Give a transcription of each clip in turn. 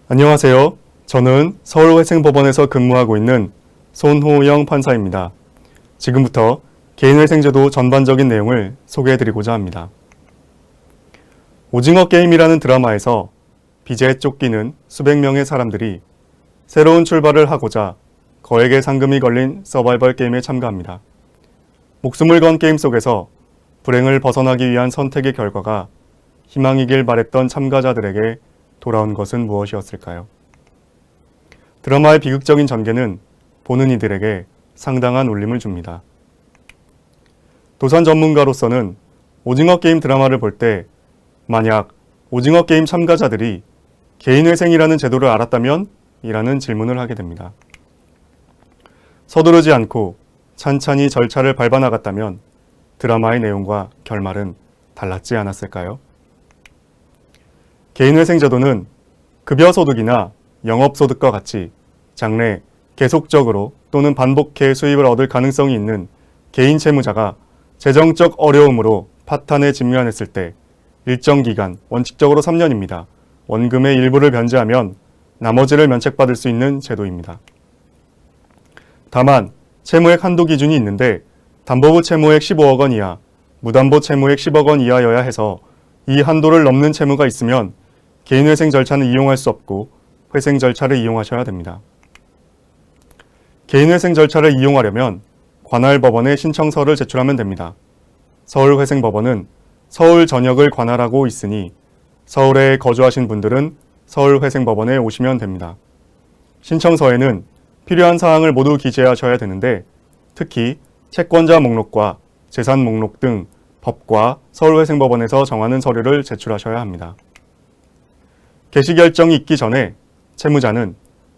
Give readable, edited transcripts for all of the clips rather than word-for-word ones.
안녕하세요. 저는 서울회생법원에서 근무하고 있는 손호영 판사입니다. 지금부터 개인회생제도 전반적인 내용을 소개해드리고자 합니다. 오징어 게임이라는 드라마에서 빚에 쫓기는 수백 명의 사람들이 새로운 출발을 하고자 거액의 상금이 걸린 서바이벌 게임에 참가합니다. 목숨을 건 게임 속에서 불행을 벗어나기 위한 선택의 결과가 희망이길 바랬던 참가자들에게 돌아온 것은 무엇이었을까요? 드라마의 비극적인 전개는 보는 이들에게 상당한 울림을 줍니다. 도산 전문가로서는 오징어 게임 드라마를 볼 때 만약 오징어 게임 참가자들이 개인회생이라는 제도를 알았다면? 이라는 질문을 하게 됩니다. 서두르지 않고 찬찬히 절차를 밟아나갔다면 드라마의 내용과 결말은 달랐지 않았을까요? 개인회생 제도는 급여소득이나 영업소득과 같이 장래 계속적으로 또는 반복해 수입을 얻을 가능성이 있는 개인 채무자가 재정적 어려움으로 파탄에 직면했을 때 일정 기간, 원칙적으로 3년입니다. 원금의 일부를 변제하면 나머지를 면책받을 수 있는 제도입니다. 다만 채무액 한도 기준이 있는데 담보부 채무액 15억 원 이하, 무담보 채무액 10억 원 이하여야 해서 이 한도를 넘는 채무가 있으면 개인회생 절차는 이용할 수 없고 회생 절차를 이용하셔야 됩니다. 개인회생 절차를 이용하려면 관할법원에 신청서를 제출하면 됩니다. 서울회생법원은 서울 전역을 관할하고 있으니 서울에 거주하신 분들은 서울회생법원에 오시면 됩니다. 신청서에는 필요한 사항을 모두 기재하셔야 되는데 특히 채권자 목록과 재산 목록 등 법과 서울회생법원에서 정하는 서류를 제출하셔야 합니다. 개시결정이 있기 전에 채무자는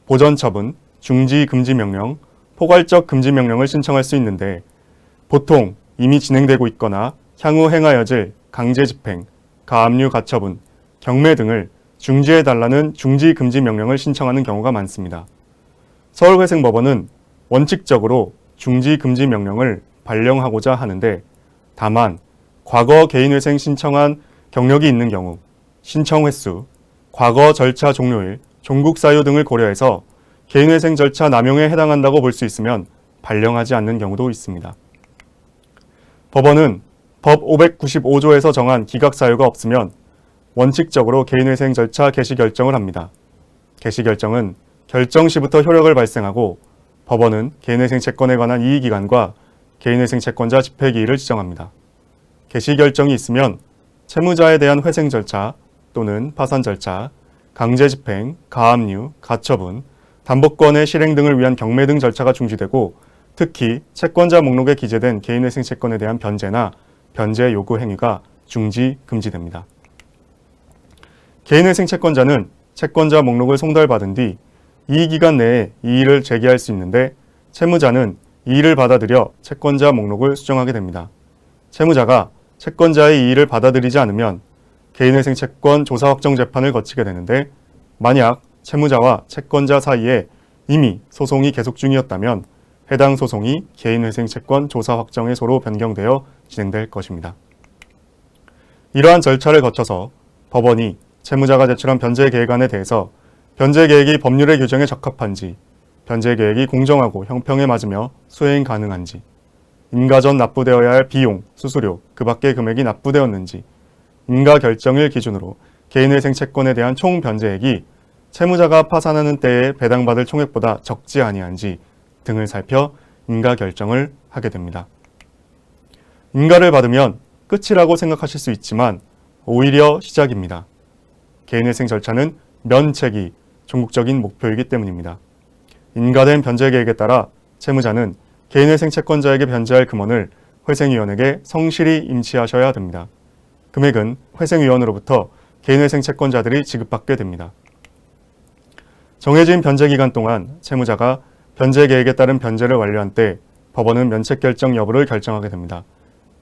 보전처분, 중지금지명령, 포괄적 금지명령을 신청할 수 있는데 보통 이미 진행되고 있거나 향후 행하여질 강제집행, 가압류 가처분, 경매 등을 중지해달라는 중지금지명령을 신청하는 경우가 많습니다. 서울회생법원은 원칙적으로 중지금지명령을 발령하고자 하는데 다만 과거 개인회생 신청한 경력이 있는 경우, 신청 횟수, 과거 절차 종료일, 종국 사유 등을 고려해서 개인회생 절차 남용에 해당한다고 볼 수 있으면 발령하지 않는 경우도 있습니다. 법원은 법 595조에서 정한 기각 사유가 없으면 원칙적으로 개인회생 절차 개시 결정을 합니다. 개시 결정은 결정 시부터 효력을 발생하고 법원은 개인회생 채권에 관한 이의기간과 개인회생 채권자 집행기일을 지정합니다. 개시 결정이 있으면 채무자에 대한 회생 절차 또는 파산 절차, 강제집행, 가압류, 가처분, 담보권의 실행 등을 위한 경매 등 절차가 중지되고 특히 채권자 목록에 기재된 개인회생 채권에 대한 변제나 변제 요구 행위가 중지, 금지됩니다. 개인회생 채권자는 채권자 목록을 송달받은 뒤 이의기간 내에 이의를 제기할 수 있는데 채무자는 이의를 받아들여 채권자 목록을 수정하게 됩니다. 채무자가 채권자의 이의를 받아들이지 않으면 개인회생 채권 조사 확정 재판을 거치게 되는데 만약 채무자와 채권자 사이에 이미 소송이 계속 중이었다면 해당 소송이 개인회생 채권 조사 확정의소로 변경되어 진행될 것입니다. 이러한 절차를 거쳐서 법원이 채무자가 제출한 변제 계획안에 대해서 변제 계획이 법률의 규정에 적합한지, 변제 계획이 공정하고 형평에 맞으며 수행 가능한지, 인가 전 납부되어야 할 비용, 수수료, 그 밖의 금액이 납부되었는지, 인가 결정일 기준으로 개인회생 채권에 대한 총 변제액이 채무자가 파산하는 때에 배당받을 총액보다 적지 아니한지 등을 살펴 인가 결정을 하게 됩니다. 인가를 받으면 끝이라고 생각하실 수 있지만 오히려 시작입니다. 개인회생 절차는 면책이 종국적인 목표이기 때문입니다. 인가된 변제 계획에 따라 채무자는 개인회생 채권자에게 변제할 금원을 회생위원에게 성실히 임치하셔야 됩니다. 금액은 회생위원으로부터 개인회생 채권자들이 지급받게 됩니다. 정해진 변제 기간 동안 채무자가 변제 계획에 따른 변제를 완료한 때 법원은 면책 결정 여부를 결정하게 됩니다.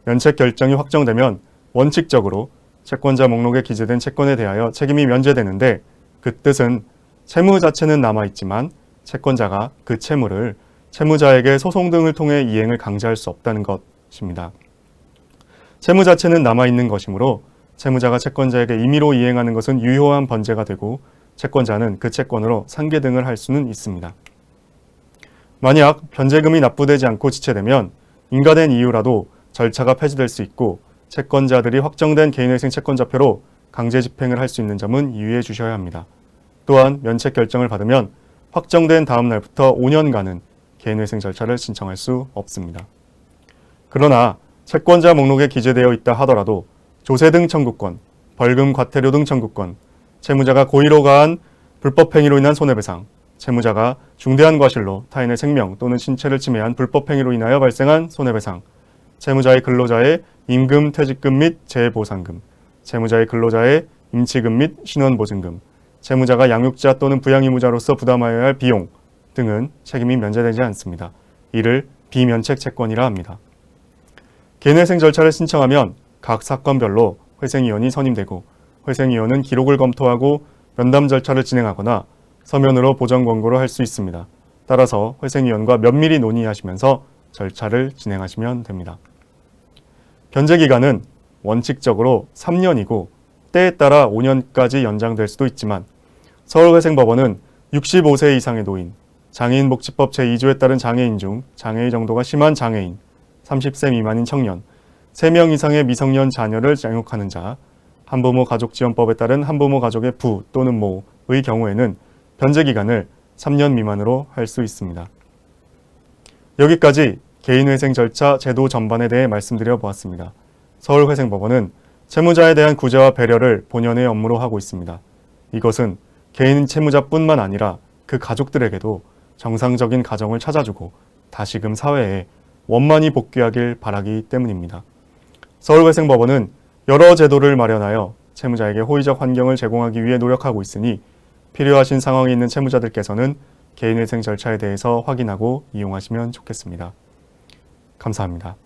면책 결정이 확정되면 원칙적으로 채권자 목록에 기재된 채권에 대하여 책임이 면제되는데 그 뜻은 채무 자체는 남아있지만 채권자가 그 채무를 채무자에게 소송 등을 통해 이행을 강제할 수 없다는 것입니다. 채무 자체는 남아있는 것이므로 채무자가 채권자에게 임의로 이행하는 것은 유효한 번제가 되고 채권자는 그 채권으로 상계 등을 할 수는 있습니다. 만약 변제금이 납부되지 않고 지체되면 인가된 이유라도 절차가 폐지될 수 있고 채권자들이 확정된 개인회생 채권자표로 강제 집행을 할 수 있는 점은 유의해 주셔야 합니다. 또한 면책 결정을 받으면 확정된 다음 날부터 5년간은 개인회생 절차를 신청할 수 없습니다. 그러나 채권자 목록에 기재되어 있다 하더라도 조세 등 청구권, 벌금 과태료 등 청구권, 채무자가 고의로 가한 불법행위로 인한 손해배상, 채무자가 중대한 과실로 타인의 생명 또는 신체를 침해한 불법행위로 인하여 발생한 손해배상, 채무자의 근로자의 임금, 퇴직금 및 재보상금, 채무자의 근로자의 임치금 및 신원보증금, 채무자가 양육자 또는 부양의무자로서 부담하여야 할 비용 등은 책임이 면제되지 않습니다. 이를 비면책 채권이라 합니다. 개인회생 절차를 신청하면 각 사건별로 회생위원이 선임되고 회생위원은 기록을 검토하고 면담 절차를 진행하거나 서면으로 보정 권고를 할 수 있습니다. 따라서 회생위원과 면밀히 논의하시면서 절차를 진행하시면 됩니다. 변제기간은 원칙적으로 3년이고 때에 따라 5년까지 연장될 수도 있지만 서울회생법원은 65세 이상의 노인, 장애인복지법 제2조에 따른 장애인 중 장애의 정도가 심한 장애인, 30세 미만인 청년, 3명 이상의 미성년 자녀를 양육하는 자, 한부모 가족지원법에 따른 한부모 가족의 부 또는 모의 경우에는 변제기간을 3년 미만으로 할 수 있습니다. 여기까지 개인회생 절차 제도 전반에 대해 말씀드려 보았습니다. 서울회생법원은 채무자에 대한 구제와 배려를 본연의 업무로 하고 있습니다. 이것은 개인 채무자뿐만 아니라 그 가족들에게도 정상적인 가정을 찾아주고 다시금 사회에 원만히 복귀하길 바라기 때문입니다. 서울회생법원은 여러 제도를 마련하여 채무자에게 호의적 환경을 제공하기 위해 노력하고 있으니 필요하신 상황에 있는 채무자들께서는 개인회생 절차에 대해서 확인하고 이용하시면 좋겠습니다. 감사합니다.